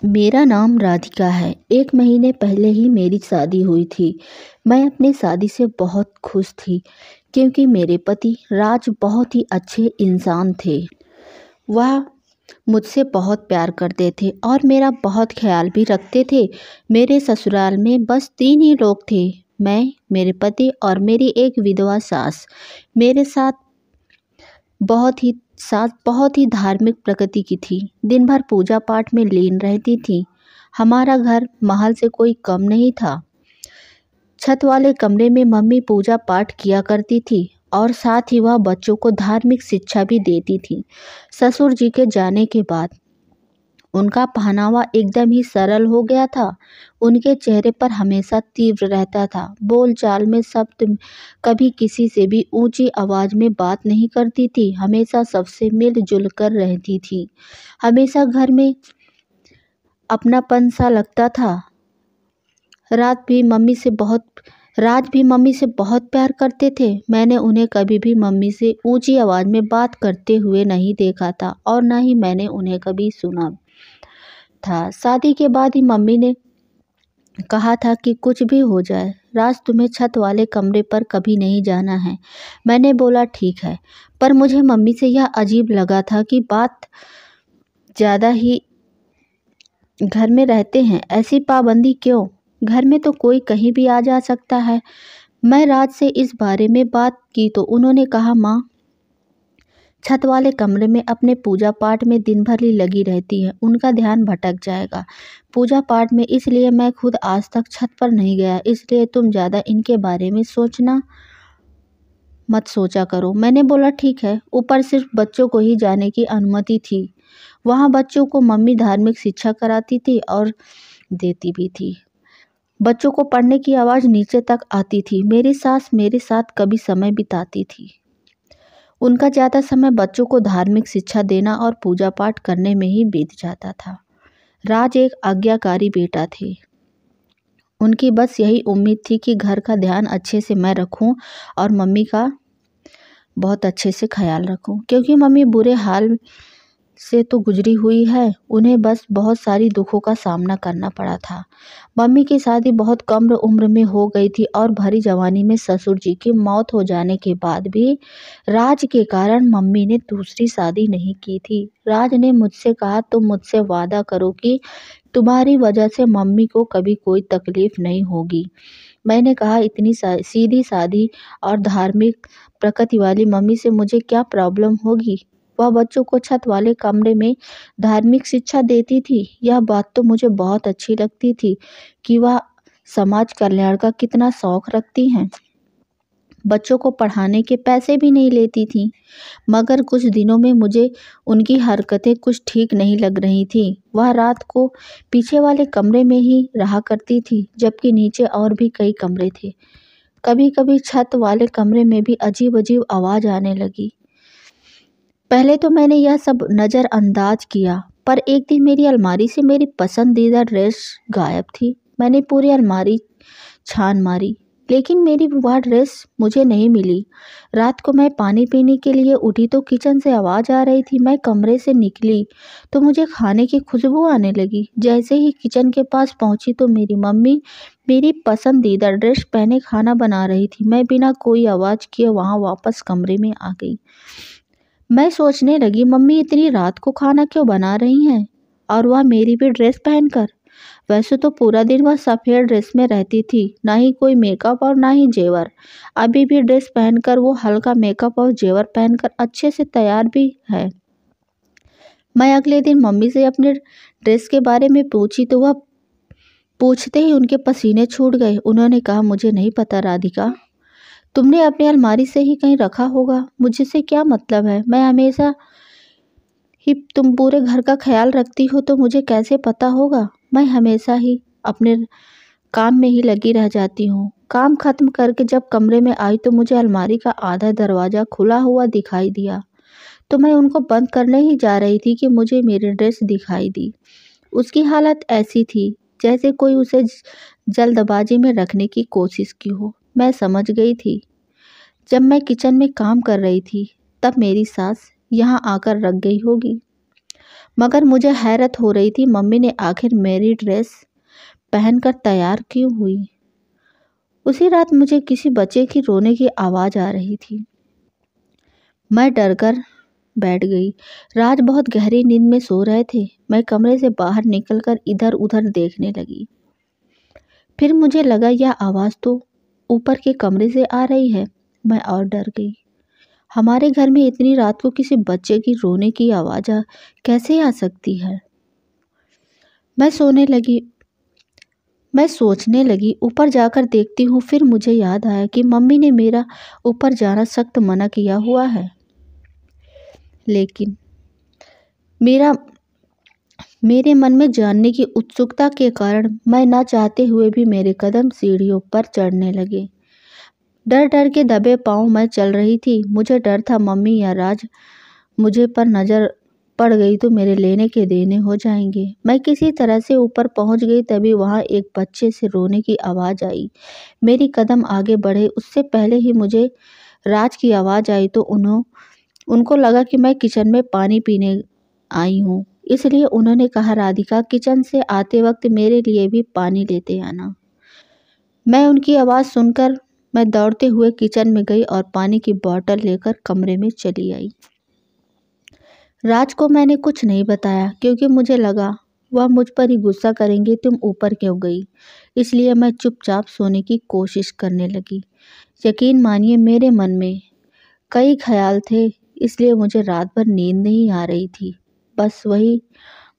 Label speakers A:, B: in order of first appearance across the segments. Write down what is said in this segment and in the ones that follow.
A: मेरा नाम राधिका है। 1 महीने पहले ही मेरी शादी हुई थी। मैं अपनी शादी से बहुत खुश थी क्योंकि मेरे पति राज बहुत ही अच्छे इंसान थे। वह मुझसे बहुत प्यार करते थे और मेरा बहुत ख्याल भी रखते थे। मेरे ससुराल में बस 3 ही लोग थे, मैं, मेरे पति और मेरी एक विधवा सास। मेरे सास बहुत ही धार्मिक प्रकृति की थी। दिन भर पूजा पाठ में लीन रहती थी। हमारा घर महल से कोई कम नहीं था। छत वाले कमरे में मम्मी पूजा पाठ किया करती थी और साथ ही वह बच्चों को धार्मिक शिक्षा भी देती थी। ससुर जी के जाने के बाद उनका पहनावा एकदम ही सरल हो गया था। उनके चेहरे पर हमेशा तीव्र रहता था। बोलचाल में शब्द, कभी किसी से भी ऊंची आवाज़ में बात नहीं करती थी। हमेशा सबसे मिलजुल कर रहती थी। हमेशा घर में अपनापन सा लगता था। रात भी मम्मी से बहुत राज भी मम्मी से बहुत प्यार करते थे। मैंने उन्हें कभी भी मम्मी से ऊंची आवाज़ में बात करते हुए नहीं देखा था और न ही मैंने उन्हें कभी सुना था। शादी के बाद ही मम्मी ने कहा था कि कुछ भी हो जाए, राज तुम्हें छत वाले कमरे पर कभी नहीं जाना है। मैंने बोला ठीक है, पर मुझे मम्मी से यह अजीब लगा था कि बात ज़्यादा ही घर में रहते हैं, ऐसी पाबंदी क्यों? घर में तो कोई कहीं भी आ जा सकता है। मैं राज से इस बारे में बात की तो उन्होंने कहा, माँ छत वाले कमरे में अपने पूजा पाठ में दिन भर ही लगी रहती है, उनका ध्यान भटक जाएगा। पूजा पाठ में इसलिए मैं खुद आज तक छत पर नहीं गया, इसलिए तुम ज़्यादा इनके बारे में मत सोचा करो। मैंने बोला ठीक है। ऊपर सिर्फ बच्चों को ही जाने की अनुमति थी। वहाँ बच्चों को मम्मी धार्मिक शिक्षा कराती थी और देती भी थी। बच्चों को पढ़ने की आवाज़ नीचे तक आती थी। मेरी सास मेरे साथ कभी समय बिताती थी। उनका ज़्यादा समय बच्चों को धार्मिक शिक्षा देना और पूजा पाठ करने में ही बीत जाता था। राज एक आज्ञाकारी बेटा थे। उनकी बस यही उम्मीद थी कि घर का ध्यान अच्छे से मैं रखूं और मम्मी का बहुत अच्छे से ख्याल रखूं, क्योंकि मम्मी बुरे हाल से तो गुजरी हुई है। उन्हें बस बहुत सारी दुखों का सामना करना पड़ा था। मम्मी की शादी बहुत कम उम्र में हो गई थी और भरी जवानी में ससुर जी की मौत हो जाने के बाद भी राज के कारण मम्मी ने दूसरी शादी नहीं की थी। राज ने मुझसे कहा, तुम मुझसे वादा करो कि तुम्हारी वजह से मम्मी को कभी कोई तकलीफ नहीं होगी। मैंने कहा, इतनी सीधी सादी और धार्मिक प्रकृति वाली मम्मी से मुझे क्या प्रॉब्लम होगी? वह बच्चों को छत वाले कमरे में धार्मिक शिक्षा देती थी। यह बात तो मुझे बहुत अच्छी लगती थी कि वह समाज कल्याण का कितना शौक रखती हैं। बच्चों को पढ़ाने के पैसे भी नहीं लेती थी। मगर कुछ दिनों में मुझे उनकी हरकतें कुछ ठीक नहीं लग रही थी। वह रात को पीछे वाले कमरे में ही रहा करती थी, जबकि नीचे और भी कई कमरे थे। कभी कभी छत वाले कमरे में भी अजीब अजीब आवाज़ आने लगी। पहले तो मैंने यह सब नज़रअंदाज किया, पर एक दिन मेरी अलमारी से मेरी पसंदीदा ड्रेस गायब थी। मैंने पूरी अलमारी छान मारी, लेकिन मेरी वह ड्रेस मुझे नहीं मिली। रात को मैं पानी पीने के लिए उठी तो किचन से आवाज़ आ रही थी। मैं कमरे से निकली तो मुझे खाने की खुशबू आने लगी। जैसे ही किचन के पास पहुंची तो मेरी मम्मी मेरी पसंदीदा ड्रेस पहने खाना बना रही थी। मैं बिना कोई आवाज़ किए वहाँ वापस कमरे में आ गई। मैं सोचने लगी, मम्मी इतनी रात को खाना क्यों बना रही हैं, और वह मेरी भी ड्रेस पहनकर। वैसे तो पूरा दिन वह सफ़ेद ड्रेस में रहती थी, ना ही कोई मेकअप और ना ही जेवर। अभी भी ड्रेस पहनकर वो हल्का मेकअप और जेवर पहनकर अच्छे से तैयार भी है। मैं अगले दिन मम्मी से अपने ड्रेस के बारे में पूछी तो वह पूछते ही उनके पसीने छूट गए। उन्होंने कहा, मुझे नहीं पता राधिका, तुमने अपनी अलमारी से ही कहीं रखा होगा। मुझसे क्या मतलब है? मैं हमेशा ही तुम पूरे घर का ख्याल रखती हो तो मुझे कैसे पता होगा? मैं हमेशा ही अपने काम में ही लगी रह जाती हूँ। काम खत्म करके जब कमरे में आई तो मुझे अलमारी का आधा दरवाज़ा खुला हुआ दिखाई दिया। तो मैं उनको बंद करने ही जा रही थी कि मुझे मेरी ड्रेस दिखाई दी। उसकी हालत ऐसी थी जैसे कोई उसे जल्दबाजी में रखने की कोशिश की हो। मैं समझ गई थी। जब मैं किचन में काम कर रही थी तब मेरी सास यहाँ आकर रख गई होगी। मगर मुझे हैरत हो रही थी, मम्मी ने आखिर मेरी ड्रेस पहनकर तैयार क्यों हुई। उसी रात मुझे किसी बच्चे की रोने की आवाज़ आ रही थी। मैं डर कर बैठ गई। राज बहुत गहरी नींद में सो रहे थे। मैं कमरे से बाहर निकलकर इधर उधर देखने लगी। फिर मुझे लगा यह आवाज़ तो ऊपर के कमरे से आ रही है। मैं और डर गई। हमारे घर में इतनी रात को किसी बच्चे की रोने की आवाज़ कैसे आ सकती है। मैं सोचने लगी ऊपर जाकर देखती हूँ। फिर मुझे याद आया कि मम्मी ने मेरा ऊपर जाना सख्त मना किया हुआ है। लेकिन मेरे मन में जानने की उत्सुकता के कारण मैं ना चाहते हुए भी मेरे कदम सीढ़ियों पर चढ़ने लगे। डर डर के दबे पांव मैं चल रही थी। मुझे डर था मम्मी या राज मुझे पर नज़र पड़ गई तो मेरे लेने के देने हो जाएंगे। मैं किसी तरह से ऊपर पहुंच गई। तभी वहां एक बच्चे से रोने की आवाज़ आई। मेरी कदम आगे बढ़े उससे पहले ही मुझे राज की आवाज़ आई तो उनको लगा कि मैं किचन में पानी पीने आई हूँ, इसलिए उन्होंने कहा राधिका किचन से आते वक्त मेरे लिए भी पानी लेते आना। मैं उनकी आवाज़ सुनकर मैं दौड़ते हुए किचन में गई और पानी की बोतल लेकर कमरे में चली आई। राज को मैंने कुछ नहीं बताया क्योंकि मुझे लगा वह मुझ पर ही गुस्सा करेंगे, तुम ऊपर क्यों गई। इसलिए मैं चुपचाप सोने की कोशिश करने लगी। यकीन मानिए मेरे मन में कई ख्याल थे, इसलिए मुझे रात भर नींद नहीं आ रही थी। बस वही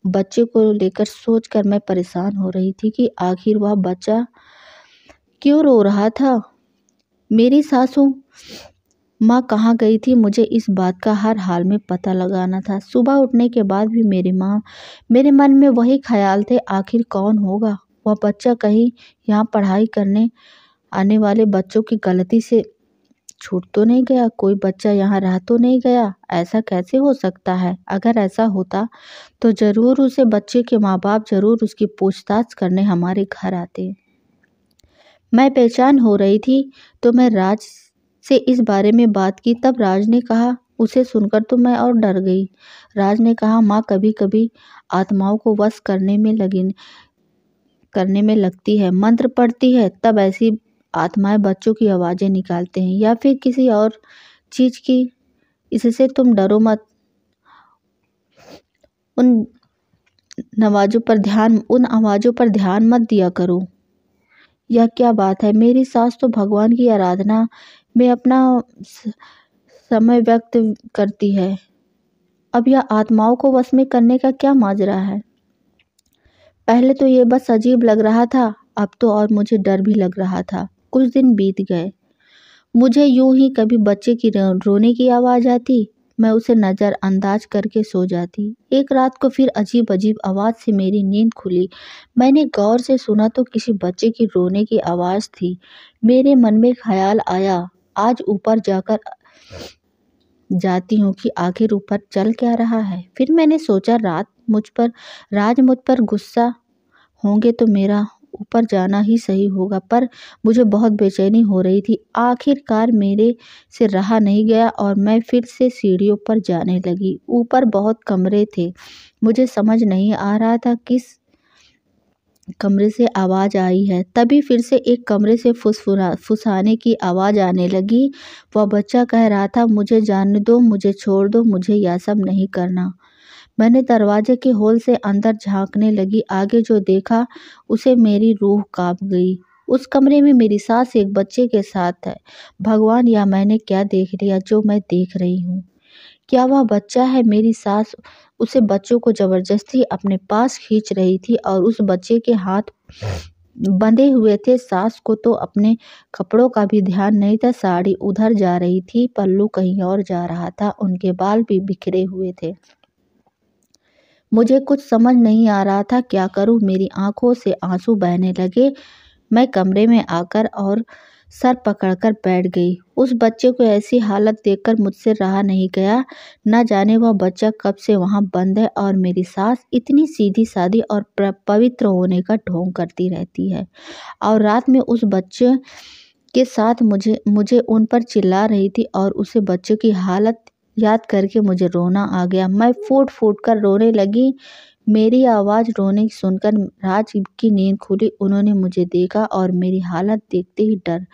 A: बच्चे को लेकर सोचकर मैं परेशान हो रही थी कि आखिर वह बच्चा क्यों रो रहा था। मेरी सासू माँ कहाँ गई थी, मुझे इस बात का हर हाल में पता लगाना था। सुबह उठने के बाद भी मेरे मन में वही ख्याल थे, आखिर कौन होगा वह बच्चा। कहीं यहाँ पढ़ाई करने आने वाले बच्चों की गलती से छूट तो नहीं गया, कोई बच्चा यहाँ रह तो नहीं गया। ऐसा कैसे हो सकता है। अगर ऐसा होता तो ज़रूर उसे बच्चे के माँ बाप ज़रूर उसकी पूछताछ करने हमारे घर आते। मैं बेचैन हो रही थी तो मैं राज से इस बारे में बात की। तब राज ने कहा, उसे सुनकर तो मैं और डर गई। राज ने कहा माँ कभी कभी आत्माओं को वश करने में लगती है, मंत्र पढ़ती है, तब ऐसी आत्माएं बच्चों की आवाज़ें निकालते हैं या फिर किसी और चीज़ की। इससे तुम डरो मत, उन आवाज़ों पर ध्यान मत दिया करो। यह क्या बात है, मेरी सास तो भगवान की आराधना में अपना समय व्यक्त करती है, अब यह आत्माओं को वश में करने का क्या माजरा है। पहले तो ये बस अजीब लग रहा था, अब तो और मुझे डर भी लग रहा था। कुछ दिन बीत गए। मुझे यूं ही कभी बच्चे की रोने की आवाज़ आती, मैं उसे नज़रअंदाज करके सो जाती। एक रात को फिर अजीब अजीब आवाज़ से मेरी नींद खुली। मैंने गौर से सुना तो किसी बच्चे की रोने की आवाज़ थी। मेरे मन में ख्याल आया, आज ऊपर जाती हूँ कि आखिर ऊपर चल क्या रहा है। फिर मैंने सोचा राज मुझ पर गुस्सा होंगे तो मेरा ऊपर जाना ही सही होगा, पर मुझे बहुत बेचैनी हो रही थी। आखिरकार मेरे से रहा नहीं गया और मैं फिर से सीढ़ियों पर जाने लगी। ऊपर बहुत कमरे थे, मुझे समझ नहीं आ रहा था किस कमरे से आवाज़ आई है। तभी फिर से एक कमरे से फुसफुसाने की आवाज़ आने लगी। वह बच्चा कह रहा था, मुझे जाने दो, मुझे छोड़ दो, मुझे यह सब नहीं करना। मैंने दरवाजे के होल से अंदर झांकने लगी। आगे जो देखा उसे मेरी रूह कांप गई। उस कमरे में मेरी सास एक बच्चे के साथ है। भगवान, यह मैंने क्या देख लिया जो मैं देख रही हूँ। क्या वह बच्चा है। मेरी सास उसे बच्चों को जबरदस्ती अपने पास खींच रही थी और उस बच्चे के हाथ बंधे हुए थे। सास को तो अपने कपड़ों का भी ध्यान नहीं था, साड़ी उधर जा रही थी, पल्लू कहीं और जा रहा था, उनके बाल भी बिखरे हुए थे। मुझे कुछ समझ नहीं आ रहा था क्या करूं। मेरी आंखों से आंसू बहने लगे। मैं कमरे में आकर और सर पकड़कर बैठ गई। उस बच्चे को ऐसी हालत देखकर मुझसे रहा नहीं गया। न जाने वह बच्चा कब से वहाँ बंद है और मेरी सास इतनी सीधी सादी और पवित्र होने का ढोंग करती रहती है और रात में उस बच्चे के साथ मुझे उन पर चिल्ला रही थी और उसे बच्चे की हालत याद करके मुझे रोना आ गया। मैं फूट फूट कर रोने लगी। मेरी आवाज़ रोने सुनकर राज की नींद खुली। उन्होंने मुझे देखा और मेरी हालत देखते ही डर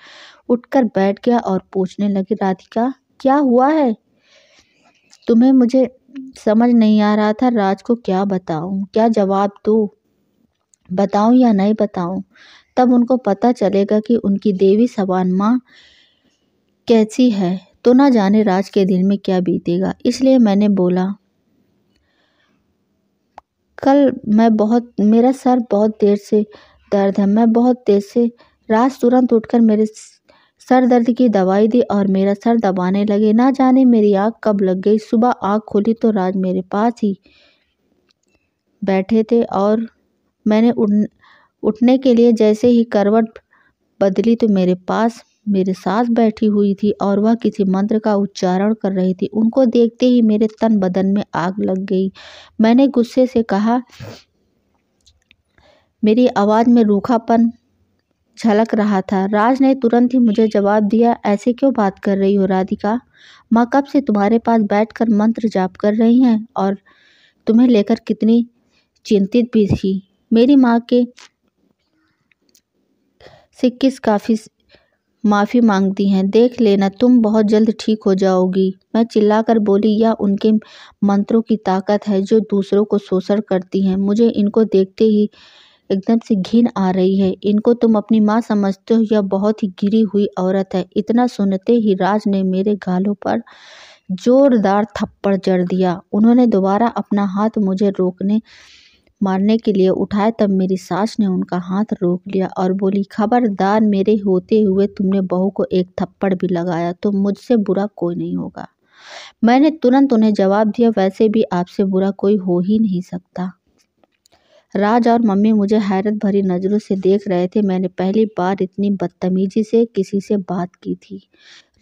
A: उठकर बैठ गया और पूछने लगे, राधिका क्या हुआ है तुम्हें? मुझे समझ नहीं आ रहा था राज को क्या बताऊं, क्या जवाब दूं, बताऊं या नहीं बताऊं। तब उनको पता चलेगा कि उनकी देवी समान माँ कैसी है, तो ना जाने राज के दिल में क्या बीतेगा। इसलिए मैंने बोला, कल मेरा सर बहुत देर से दर्द है, मैं बहुत देर से। राज तुरंत उठकर मेरे सर दर्द की दवाई दी और मेरा सर दबाने लगे। ना जाने मेरी आँख कब लग गई। सुबह आँख खोली तो राज मेरे पास ही बैठे थे और मैंने उठने के लिए जैसे ही करवट बदली तो मेरे पास मेरे सास बैठी हुई थी और वह किसी मंत्र का उच्चारण कर रही थी। उनको देखते ही मेरे तन बदन में आग लग गई। मैंने गुस्से से कहा, मेरी आवाज़ में रूखापन झलक रहा था। राज ने तुरंत ही मुझे जवाब दिया, ऐसे क्यों बात कर रही हो राधिका? माँ कब से तुम्हारे पास बैठकर मंत्र जाप कर रही हैं और तुम्हें लेकर कितनी चिंतित भी थी। मेरी माँ के से किस काफ़ी माफ़ी मांगती हैं, देख लेना तुम बहुत जल्द ठीक हो जाओगी। मैं चिल्लाकर बोली, यह उनके मंत्रों की ताकत है जो दूसरों को शोषण करती हैं। मुझे इनको देखते ही एकदम से घिन आ रही है। इनको तुम अपनी माँ समझते हो, यह बहुत ही गिरी हुई औरत है। इतना सुनते ही राज ने मेरे गालों पर जोरदार थप्पड़ जड़ दिया। उन्होंने दोबारा अपना हाथ मुझे रोकने मारने के लिए उठाया, तब मेरी सास ने उनका हाथ रोक लिया और बोली, खबरदार, मेरे होते हुए तुमने बहू को एक थप्पड़ भी लगाया तो मुझसे बुरा कोई नहीं होगा। मैंने तुरंत उन्हें जवाब दिया, वैसे भी आपसे बुरा कोई हो ही नहीं सकता। राज और मम्मी मुझे हैरत भरी नज़रों से देख रहे थे। मैंने पहली बार इतनी बदतमीजी से किसी से बात की थी।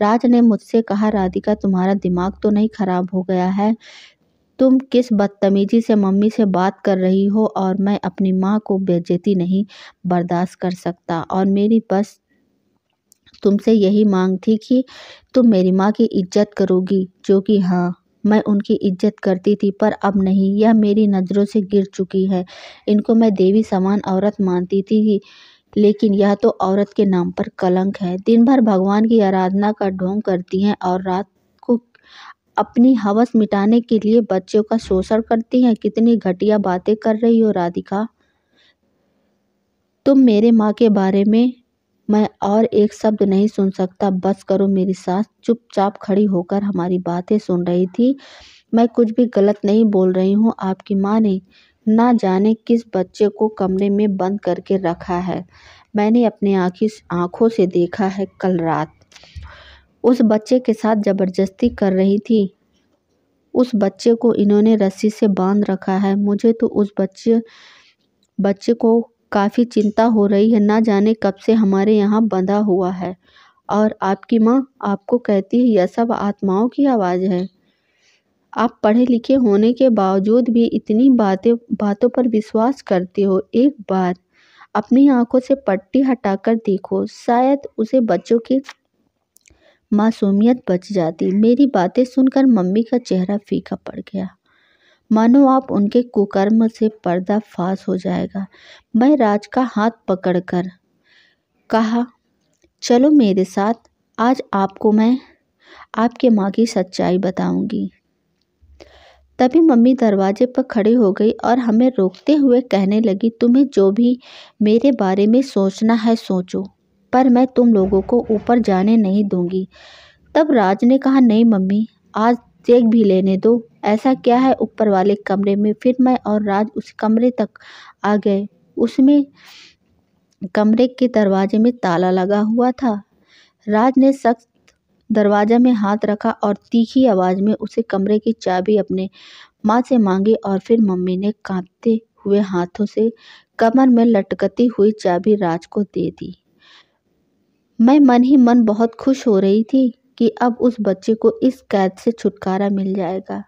A: राज ने मुझसे कहा, राधिका तुम्हारा दिमाग तो नहीं खराब हो गया है? तुम किस बदतमीजी से मम्मी से बात कर रही हो? और मैं अपनी माँ को बेइज्जती नहीं बर्दाश्त कर सकता और मेरी बस तुमसे यही मांग थी कि तुम मेरी माँ की इज्जत करोगी, जो कि हाँ, मैं उनकी इज्जत करती थी, पर अब नहीं। यह मेरी नज़रों से गिर चुकी है। इनको मैं देवी समान औरत मानती थी, लेकिन यह तो औरत के नाम पर कलंक है। दिन भर भगवान की आराधना का ढोंग करती हैं और रात को अपनी हवस मिटाने के लिए बच्चों का शोषण करती हैं। कितनी घटिया बातें कर रही हो राधिका तुम। मेरे माँ के बारे में मैं और एक शब्द नहीं सुन सकता। बस करो। मेरी सास चुपचाप खड़ी होकर हमारी बातें सुन रही थी। मैं कुछ भी गलत नहीं बोल रही हूँ। आपकी माँ ने ना जाने किस बच्चे को कमरे में बंद करके रखा है। मैंने अपनी आँखों से देखा है। कल रात उस बच्चे के साथ ज़बरदस्ती कर रही थी। उस बच्चे को इन्होंने रस्सी से बांध रखा है। मुझे तो उस बच्चे को काफ़ी चिंता हो रही है। ना जाने कब से हमारे यहाँ बंधा हुआ है। और आपकी माँ आपको कहती है यह सब आत्माओं की आवाज़ है। आप पढ़े लिखे होने के बावजूद भी इतनी बातों पर विश्वास करते हो। एक बार अपनी आंखों से पट्टी हटाकर देखो, शायद उसे बच्चों की मासूमियत बच जाती। मेरी बातें सुनकर मम्मी का चेहरा फीका पड़ गया, मानो आप उनके कुकर्म से पर्दाफाश हो जाएगा। मैं राज का हाथ पकड़कर कहा, चलो मेरे साथ, आज आपको मैं आपके माँ की सच्चाई बताऊंगी। तभी मम्मी दरवाजे पर खड़ी हो गई और हमें रोकते हुए कहने लगी, तुम्हें जो भी मेरे बारे में सोचना है सोचो, पर मैं तुम लोगों को ऊपर जाने नहीं दूंगी। तब राज ने कहा, नहीं मम्मी, आज देख भी लेने दो, ऐसा क्या है ऊपर वाले कमरे में। फिर मैं और राज उस कमरे तक आ गए। उसमें कमरे के दरवाजे में ताला लगा हुआ था। राज ने सख्त दरवाजा में हाथ रखा और तीखी आवाज़ में उसे कमरे की चाबी अपने माँ से मांगी और फिर मम्मी ने कांपते हुए हाथों से कमर में लटकती हुई चाबी राज को दे दी। मैं मन ही मन बहुत खुश हो रही थी कि अब उस बच्चे को इस कैद से छुटकारा मिल जाएगा।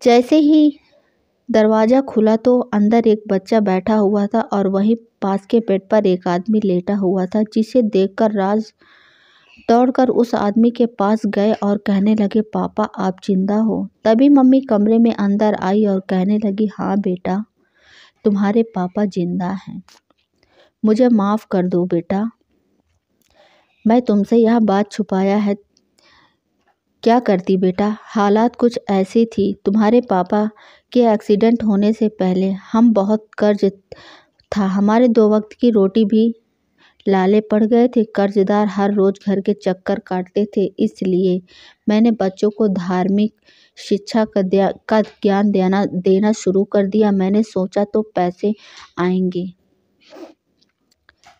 A: जैसे ही दरवाज़ा खुला तो अंदर एक बच्चा बैठा हुआ था और वहीं पास के बेड पर एक आदमी लेटा हुआ था, जिसे देखकर राज दौड़कर उस आदमी के पास गए और कहने लगे, पापा आप जिंदा हो। तभी मम्मी कमरे में अंदर आई और कहने लगी, हाँ बेटा, तुम्हारे पापा जिंदा हैं। मुझे माफ़ कर दो बेटा, मैं तुमसे यह बात छुपाया है। क्या करती बेटा, हालात कुछ ऐसी थी। तुम्हारे पापा के एक्सीडेंट होने से पहले हम बहुत कर्ज था, हमारे 2 वक्त की रोटी भी लाले पड़ गए थे। कर्जदार हर रोज़ घर के चक्कर काटते थे, इसलिए मैंने बच्चों को धार्मिक शिक्षा का ज्ञान देना शुरू कर दिया। मैंने सोचा तो पैसे आएंगे,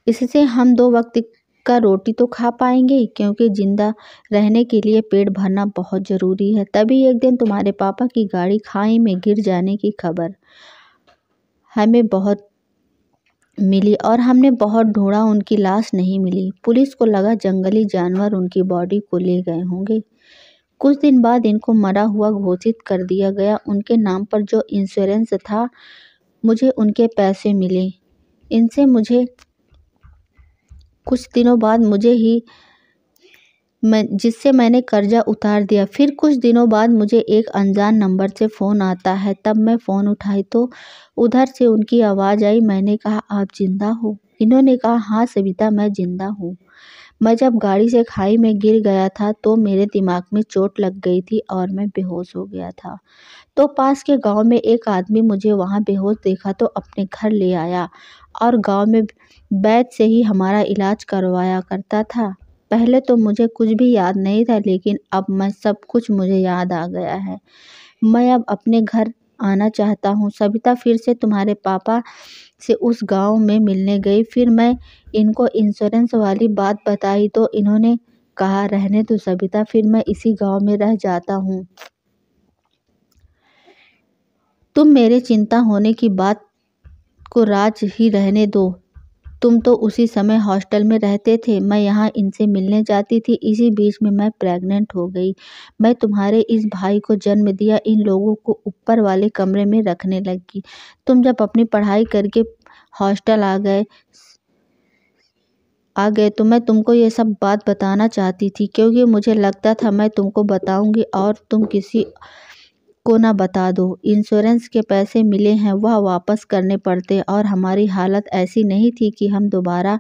A: इससे हम 2 वक्त का रोटी तो खा पाएंगे, क्योंकि जिंदा रहने के लिए पेट भरना बहुत ज़रूरी है। तभी एक दिन तुम्हारे पापा की गाड़ी खाई में गिर जाने की खबर हमें बहुत मिली और हमने बहुत ढूंढा, उनकी लाश नहीं मिली। पुलिस को लगा जंगली जानवर उनकी बॉडी को ले गए होंगे। कुछ दिन बाद इनको मरा हुआ घोषित कर दिया गया। उनके नाम पर जो इंश्योरेंस था, मुझे उनके पैसे मिले। इनसे मुझे कुछ दिनों बाद जिससे मैंने कर्जा उतार दिया। फिर कुछ दिनों बाद मुझे एक अनजान नंबर से फ़ोन आता है। तब मैं फ़ोन उठाई तो उधर से उनकी आवाज़ आई। मैंने कहा, आप जिंदा हो? इन्होंने कहा, हाँ सविता, मैं जिंदा हूँ। मैं जब गाड़ी से खाई में गिर गया था तो मेरे दिमाग में चोट लग गई थी और मैं बेहोश हो गया था। तो पास के गांव में एक आदमी मुझे वहां बेहोश देखा तो अपने घर ले आया और गांव में वैद्य से ही हमारा इलाज करवाया करता था। पहले तो मुझे कुछ भी याद नहीं था, लेकिन अब सब कुछ मुझे याद आ गया है। मैं अब अपने घर आना चाहता हूँ। सविता फिर से तुम्हारे पापा से उस गांव में मिलने गई। फिर मैं इनको इंश्योरेंस वाली बात बताई तो इन्होंने कहा, रहने दो सविता, फिर मैं इसी गांव में रह जाता हूँ। तुम मेरे चिंता होने की बात को राज ही रहने दो। तुम तो उसी समय हॉस्टल में रहते थे, मैं यहाँ इनसे मिलने जाती थी। इसी बीच में मैं प्रेग्नेंट हो गई। मैं तुम्हारे इस भाई को जन्म दिया। इन लोगों को ऊपर वाले कमरे में रखने लगी। तुम जब अपनी पढ़ाई करके हॉस्टल आ गए तो मैं तुमको ये सब बात बताना चाहती थी, क्योंकि मुझे लगता था मैं तुमको बताऊंगी और तुम किसी को ना बता दो। इंश्योरेंस के पैसे मिले हैं, वह वापस करने पड़ते और हमारी हालत ऐसी नहीं थी कि हम दोबारा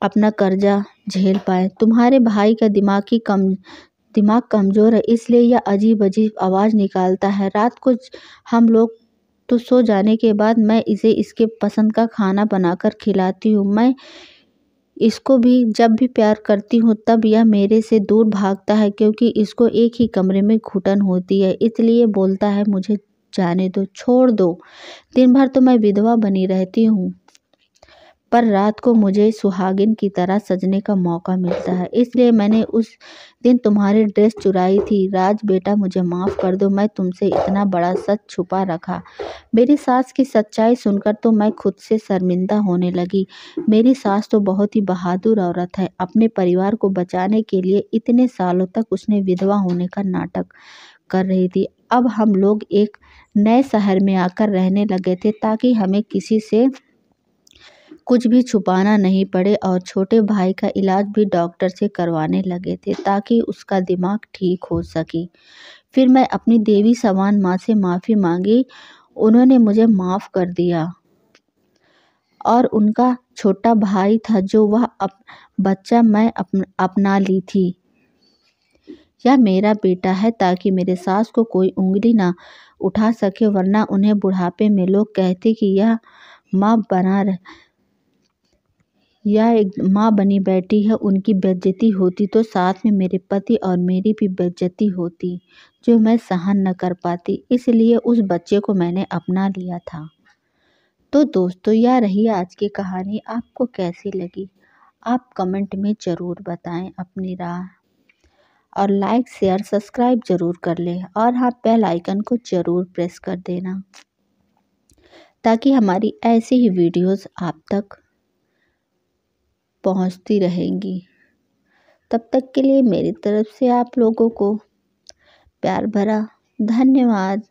A: अपना कर्जा झेल पाए। तुम्हारे भाई का दिमाग कमज़ोर है, इसलिए यह अजीब अजीब आवाज़ निकालता है। रात को हम लोग तो सो जाने के बाद मैं इसे इसके पसंद का खाना बनाकर खिलाती हूँ। मैं इसको भी जब भी प्यार करती हूँ तब यह मेरे से दूर भागता है, क्योंकि इसको एक ही कमरे में घुटन होती है। इसलिए बोलता है, मुझे जाने दो, छोड़ दो। दिन भर तो मैं विधवा बनी रहती हूँ, पर रात को मुझे सुहागिन की तरह सजने का मौका मिलता है। इसलिए मैंने उस दिन तुम्हारी ड्रेस चुराई थी। राज बेटा, मुझे माफ़ कर दो, मैं तुमसे इतना बड़ा सच छुपा रखा। मेरी सास की सच्चाई सुनकर तो मैं खुद से शर्मिंदा होने लगी। मेरी सास तो बहुत ही बहादुर औरत है। अपने परिवार को बचाने के लिए इतने सालों तक उसने विधवा होने का नाटक कर रही थी। अब हम लोग एक नए शहर में आकर रहने लगे थे ताकि हमें किसी से कुछ भी छुपाना नहीं पड़े, और छोटे भाई का इलाज भी डॉक्टर से करवाने लगे थे ताकि उसका दिमाग ठीक हो सके। फिर मैं अपनी देवी समान माँ से माफ़ी मांगी। उन्होंने मुझे माफ़ कर दिया और उनका छोटा भाई था जो वह बच्चा मैं अपना ली थी। यह मेरा बेटा है ताकि मेरे सास को कोई उंगली ना उठा सके, वरना उन्हें बुढ़ापे में लोग कहते कि यह एक माँ बनी बैठी है। उनकी बेइज्जती होती तो साथ में मेरे पति और मेरी भी बेइज्जती होती, जो मैं सहन न कर पाती। इसलिए उस बच्चे को मैंने अपना लिया था। तो दोस्तों, यह रही आज की कहानी। आपको कैसी लगी आप कमेंट में ज़रूर बताएं अपनी राय, और लाइक शेयर सब्सक्राइब ज़रूर कर लें, और हाँ, बेल आइकन को ज़रूर प्रेस कर देना ताकि हमारी ऐसी ही वीडियोस आप तक पहुंचती रहेंगी। तब तक के लिए मेरी तरफ से आप लोगों को प्यार भरा धन्यवाद।